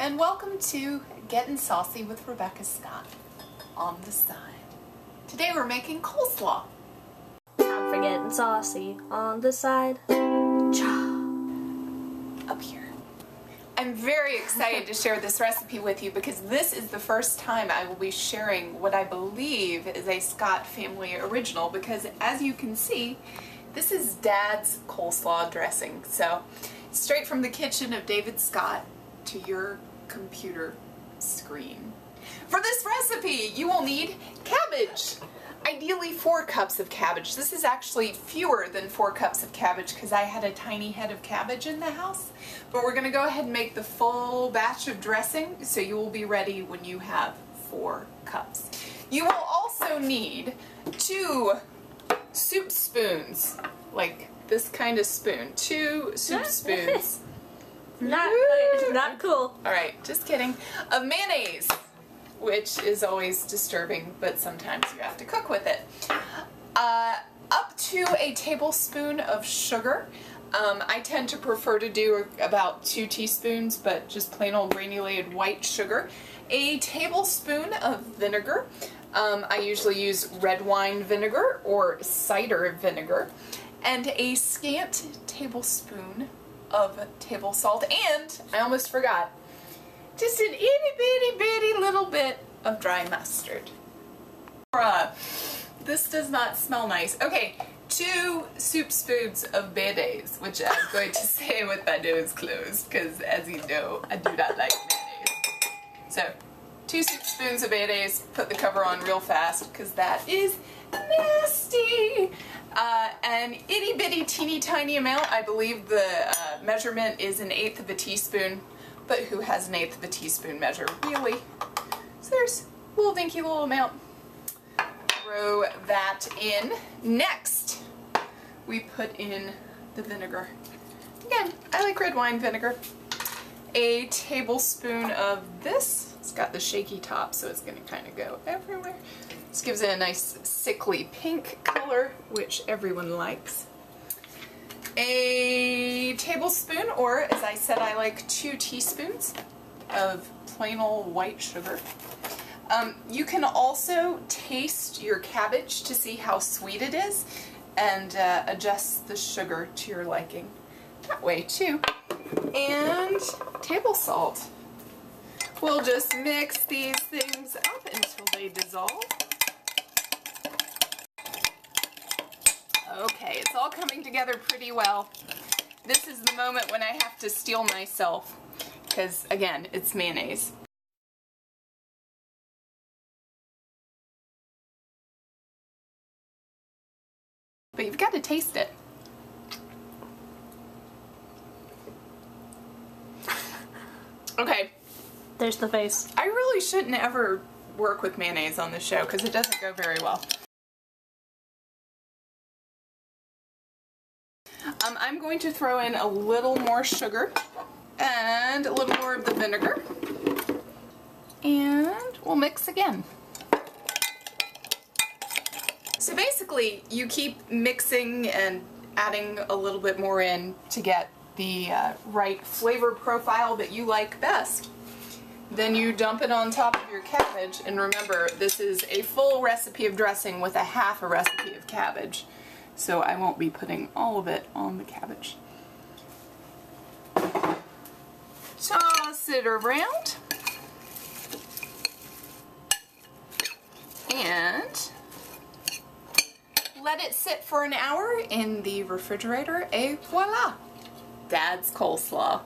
and welcome to Gettin' Saucy with Rebecca Scott on the side. Today we're making coleslaw. Time for Gettin' Saucy on the side. Up here. I'm very excited to share this recipe with you because this is the first time I will be sharing what I believe is a Scott family original, because as you can see, this is Dad's coleslaw dressing. So straight from the kitchen of David Scott to your computer screen. For this recipe, you will need cabbage. Ideally 4 cups of cabbage. This is actually fewer than 4 cups of cabbage because I had a tiny head of cabbage in the house. But we're going to go ahead and make the full batch of dressing so you will be ready when you have 4 cups. You will also need 2 soup spoons, like this kind of spoon. 2 soup spoons. Not cool. Alright, just kidding. Of mayonnaise, which is always disturbing, but sometimes you have to cook with it. Up to a tablespoon of sugar. I tend to prefer to do about 2 teaspoons, but just plain old granulated white sugar. A tablespoon of vinegar. I usually use red wine vinegar or cider vinegar. And a scant tablespoon of table salt, and I almost forgot, just an itty bitty little bit of dry mustard. This does not smell nice. Okay, 2 soup spoons of mayonnaise, which I'm going to say with my nose closed, because as you know, I do not like mayonnaise. So, 2 soup spoons of mayonnaise, put the cover on real fast, because that is nasty. An itty bitty teeny tiny amount, I believe the measurement is 1/8 of a teaspoon, but who has 1/8 of a teaspoon measure, really? So there's a little dinky little amount. Throw that in. Next, we put in the vinegar. Again, I like red wine vinegar. A tablespoon of this. It's got the shaky top, so it's going to kind of go everywhere. This gives it a nice sickly pink color, which everyone likes. A tablespoon, or as I said, I like 2 teaspoons of plain old white sugar. You can also taste your cabbage to see how sweet it is and adjust the sugar to your liking that way too. And table salt. We'll just mix these things up until they dissolve. Okay, it's all coming together pretty well. This is the moment when I have to steel myself, because again, it's mayonnaise. But you've got to taste it. Okay. There's the face. I really shouldn't ever work with mayonnaise on this show because it doesn't go very well. I'm going to throw in a little more sugar and a little more of the vinegar, and we'll mix again. So basically you keep mixing and adding a little bit more in to get the right flavor profile that you like best. Then you dump it on top of your cabbage, and remember, this is a full recipe of dressing with a half a recipe of cabbage. So I won't be putting all of it on the cabbage. Toss it around. And let it sit for an hour in the refrigerator, et voila! Dad's coleslaw.